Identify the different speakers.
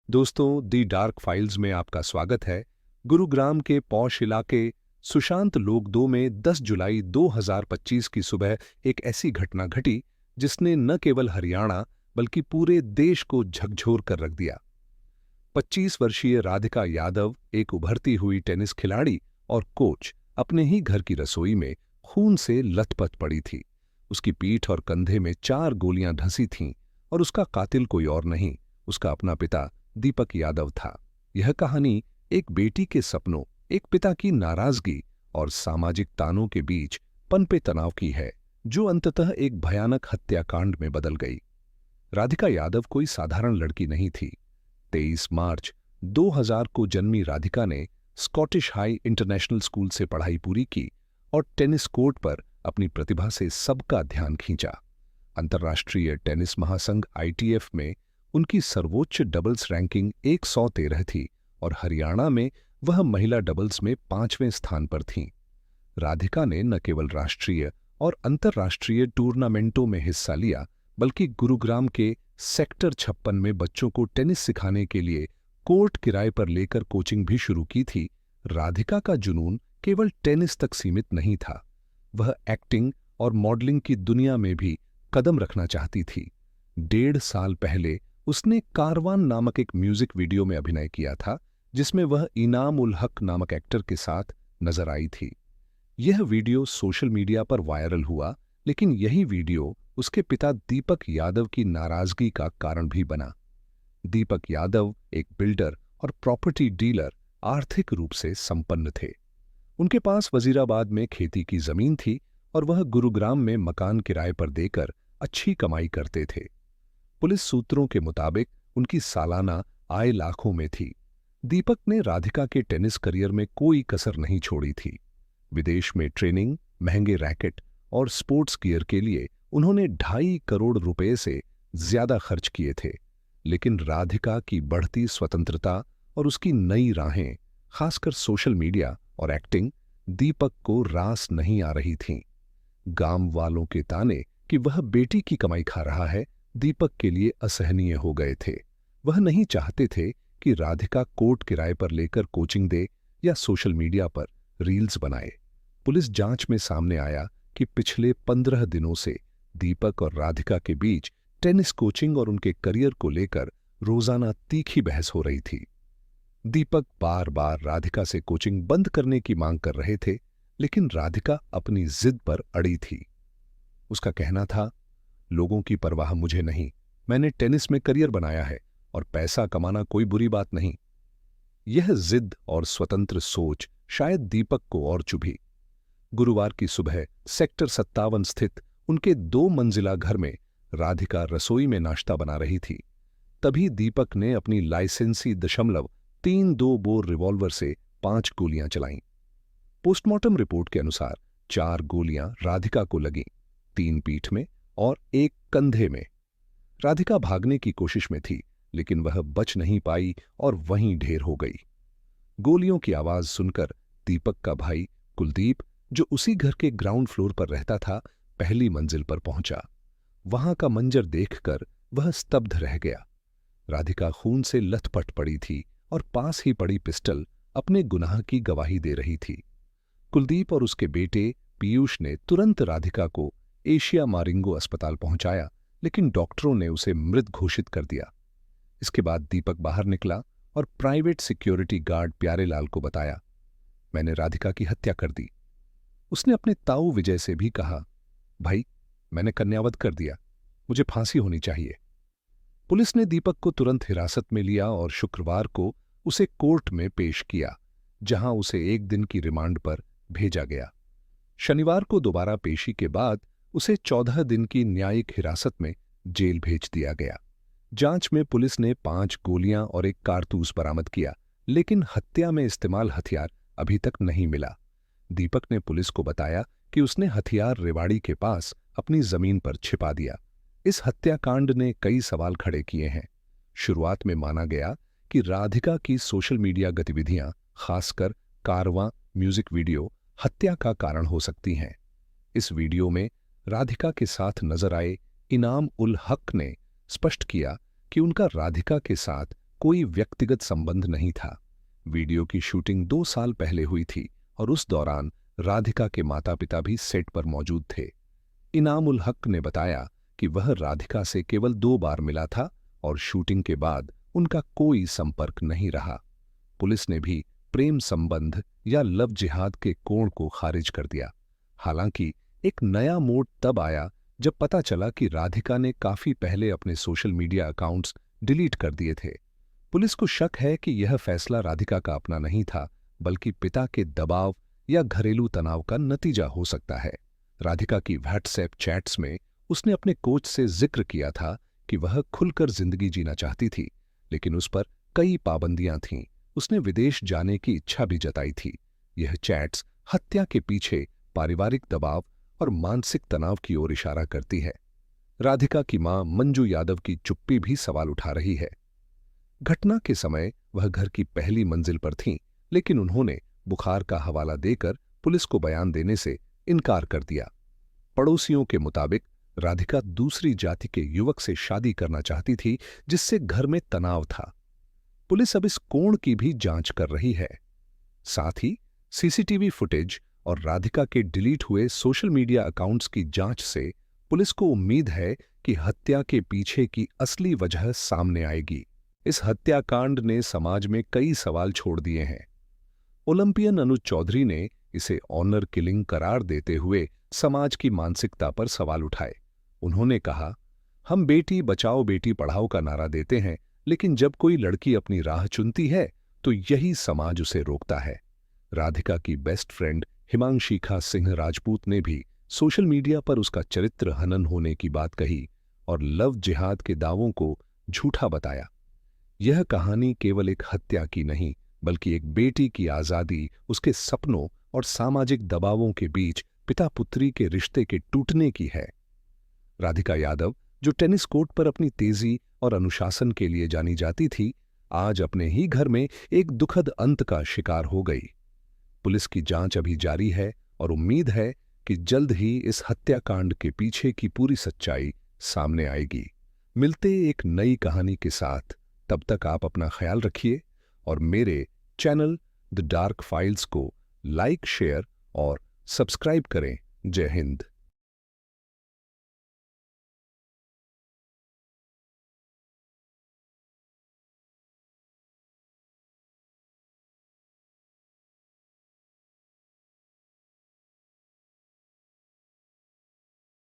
Speaker 1: दोस्तों, the Dark files में आपका स्वागत है। गुरुग्राम के पौष इलाके सुशांत लोक 2 में 10 जुलाई 2025 की सुबह एक ऐसी घटना घटी जिसने न केवल हरियाणा बल्कि पूरे देश को झकझोर कर रख दिया। 25 वर्षीय राधिका यादव, एक उभरती हुई टेनिस खिलाड़ी और कोच, अपने ही घर की रसोई में खून से लथपथ पड़ी थी। उसकी पीठ और कंधे में 4 गोलियां धंसी थीं और उसका कातिल कोई और नहीं, उसका अपना पिता दीपक यादव था। यह कहानी एक बेटी के सपनों, एक पिता की नाराजगी और सामाजिक तानों के बीच पनपे तनाव की है, जो अंततः एक भयानक हत्याकांड में बदल गई। राधिका यादव कोई साधारण लड़की नहीं थी। 23 मार्च 2000 को जन्मी राधिका ने स्कॉटिश हाई इंटरनेशनल स्कूल से पढ़ाई पूरी की और टेनिस कोर्ट पर अपनी प्रतिभा से सबका ध्यान खींचा। अंतर्राष्ट्रीय टेनिस महासंघ ITF में उनकी सर्वोच्च डबल्स रैंकिंग 113 थी और हरियाणा में वह महिला डबल्स में 5वें स्थान पर थीं। राधिका ने न केवल राष्ट्रीय और अंतर्राष्ट्रीय टूर्नामेंटों में हिस्सा लिया, बल्कि गुरुग्राम के सेक्टर 56 में बच्चों को टेनिस सिखाने के लिए कोर्ट किराए पर लेकर कोचिंग भी शुरू की थी। राधिका का जुनून केवल टेनिस तक सीमित नहीं था, वह एक्टिंग और मॉडलिंग की दुनिया में भी कदम रखना चाहती थी। 1.5 साल पहले उसने कारवान नामक एक म्यूजिक वीडियो में अभिनय किया था, जिसमें वह इनाम उल हक नामक एक्टर के साथ नजर आई थी। यह वीडियो सोशल मीडिया पर वायरल हुआ, लेकिन यही वीडियो उसके पिता दीपक यादव की नाराजगी का कारण भी बना। दीपक यादव एक बिल्डर और प्रॉपर्टी डीलर, आर्थिक रूप से संपन्न थे। उनके पास वजीराबाद में खेती की जमीन थी और वह गुरुग्राम में मकान किराए पर देकर अच्छी कमाई करते थे। पुलिस सूत्रों के मुताबिक उनकी सालाना आय लाखों में थी। दीपक ने राधिका के टेनिस करियर में कोई कसर नहीं छोड़ी थी। विदेश में ट्रेनिंग, महंगे रैकेट और स्पोर्ट्स गियर के लिए उन्होंने 2.5 करोड़ रुपए से ज्यादा खर्च किए थे। लेकिन राधिका की बढ़ती स्वतंत्रता और उसकी नई राहें, खासकर सोशल मीडिया और एक्टिंग, दीपक को रास नहीं आ रही थीं। गांव वालों के ताने कि वह बेटी की कमाई खा रहा है, दीपक के लिए असहनीय हो गए थे। वह नहीं चाहते थे कि राधिका कोर्ट किराए पर लेकर कोचिंग दे या सोशल मीडिया पर रील्स बनाए। पुलिस जांच में सामने आया कि पिछले 15 दिनों से दीपक और राधिका के बीच टेनिस कोचिंग और उनके करियर को लेकर रोजाना तीखी बहस हो रही थी। दीपक बार बार राधिका से कोचिंग बंद करने की मांग कर रहे थे, लेकिन राधिका अपनी जिद पर अड़ी थी। उसका कहना था, लोगों की परवाह मुझे नहीं, मैंने टेनिस में करियर बनाया है और पैसा कमाना कोई बुरी बात नहीं। यह जिद और स्वतंत्र सोच शायद दीपक को और चुभी। गुरुवार की सुबह सेक्टर 57 स्थित उनके 2 मंजिला घर में राधिका रसोई में नाश्ता बना रही थी। तभी दीपक ने अपनी लाइसेंसी .32 बोर रिवॉल्वर से 5 गोलियां चलाईं। पोस्टमार्टम रिपोर्ट के अनुसार 4 गोलियां राधिका को लगीं, 3 पीठ में और 1 कंधे में। राधिका भागने की कोशिश में थी, लेकिन वह बच नहीं पाई और वहीं ढेर हो गई। गोलियों की आवाज सुनकर दीपक का भाई कुलदीप, जो उसी घर के ग्राउंड फ्लोर पर रहता था, पहली मंजिल पर पहुंचा। वहां का मंजर देखकर वह स्तब्ध रह गया। राधिका खून से लथपथ पड़ी थी और पास ही पड़ी पिस्टल अपने गुनाह की गवाही दे रही थी। कुलदीप और उसके बेटे पीयूष ने तुरंत राधिका को एशिया मारिंगो अस्पताल पहुंचाया, लेकिन डॉक्टरों ने उसे मृत घोषित कर दिया। इसके बाद दीपक बाहर निकला और प्राइवेट सिक्योरिटी गार्ड प्यारेलाल को बताया, मैंने राधिका की हत्या कर दी। उसने अपने ताऊ विजय से भी कहा, भाई, मैंने कन्यावध कर दिया, मुझे फांसी होनी चाहिए। पुलिस ने दीपक को तुरंत हिरासत में लिया और शुक्रवार को उसे कोर्ट में पेश किया, जहां उसे 1 दिन की रिमांड पर भेजा गया। शनिवार को दोबारा पेशी के बाद उसे 14 दिन की न्यायिक हिरासत में जेल भेज दिया गया। जांच में पुलिस ने 5 गोलियां और 1 कारतूस बरामद किया, लेकिन हत्या में इस्तेमाल हथियार अभी तक नहीं मिला। दीपक ने पुलिस को बताया कि उसने हथियार रेवाड़ी के पास अपनी जमीन पर छिपा दिया। इस हत्याकांड ने कई सवाल खड़े किए हैं। शुरुआत में माना गया कि राधिका की सोशल मीडिया गतिविधियां, खासकर कारवां म्यूजिक वीडियो, हत्या का कारण हो सकती हैं। इस वीडियो में राधिका के साथ नजर आए इनाम उल हक ने स्पष्ट किया कि उनका राधिका के साथ कोई व्यक्तिगत संबंध नहीं था। वीडियो की शूटिंग 2 साल पहले हुई थी और उस दौरान राधिका के माता-पिता भी सेट पर मौजूद थे। इनाम उल हक ने बताया कि वह राधिका से केवल 2 बार मिला था और शूटिंग के बाद उनका कोई संपर्क नहीं रहा। पुलिस ने भी प्रेम संबंध या लव जिहाद के कोण को खारिज कर दिया। हालांकि एक नया मोड़ तब आया जब पता चला कि राधिका ने काफी पहले अपने सोशल मीडिया अकाउंट्स डिलीट कर दिए थे। पुलिस को शक है कि यह फैसला राधिका का अपना नहीं था, बल्कि पिता के दबाव या घरेलू तनाव का नतीजा हो सकता है। राधिका की व्हाट्सएप चैट्स में उसने अपने कोच से जिक्र किया था कि वह खुलकर जिंदगी जीना चाहती थी, लेकिन उस पर कई पाबंदियां थीं। उसने विदेश जाने की इच्छा भी जताई थी। यह चैट्स हत्या के पीछे पारिवारिक दबाव और मानसिक तनाव की ओर इशारा करती है। राधिका की मां मंजू यादव की चुप्पी भी सवाल उठा रही है। घटना के समय वह घर की पहली मंजिल पर थीं, लेकिन उन्होंने बुखार का हवाला देकर पुलिस को बयान देने से इनकार कर दिया। पड़ोसियों के मुताबिक राधिका दूसरी जाति के युवक से शादी करना चाहती थी, जिससे घर में तनाव था। पुलिस अब इस कोण की भी जांच कर रही है। साथ ही सीसीटीवी फुटेज और राधिका के डिलीट हुए सोशल मीडिया अकाउंट्स की जांच से पुलिस को उम्मीद है कि हत्या के पीछे की असली वजह सामने आएगी। इस हत्याकांड ने समाज में कई सवाल छोड़ दिए हैं। ओलंपियन अनुज चौधरी ने इसे ऑनर किलिंग करार देते हुए समाज की मानसिकता पर सवाल उठाए। उन्होंने कहा, हम बेटी बचाओ बेटी पढ़ाओ का नारा देते हैं, लेकिन जब कोई लड़की अपनी राह चुनती है तो यही समाज उसे रोकता है। राधिका की बेस्ट फ्रेंड हिमांशिखा सिंह राजपूत ने भी सोशल मीडिया पर उसका चरित्र हनन होने की बात कही और लव जिहाद के दावों को झूठा बताया। यह कहानी केवल एक हत्या की नहीं, बल्कि एक बेटी की आजादी, उसके सपनों और सामाजिक दबावों के बीच पिता पुत्री के रिश्ते के टूटने की है। राधिका यादव, जो टेनिस कोर्ट पर अपनी तेजी और अनुशासन के लिए जानी जाती थी, आज अपने ही घर में एक दुखद अंत का शिकार हो गई। पुलिस की जांच अभी जारी है और उम्मीद है कि जल्द ही इस हत्याकांड के पीछे की पूरी सच्चाई सामने आएगी। मिलते एक नई कहानी के साथ, तब तक आप अपना ख्याल रखिए और मेरे चैनल द डार्क फाइल्स को लाइक, शेयर और सब्सक्राइब करें। जय हिंद।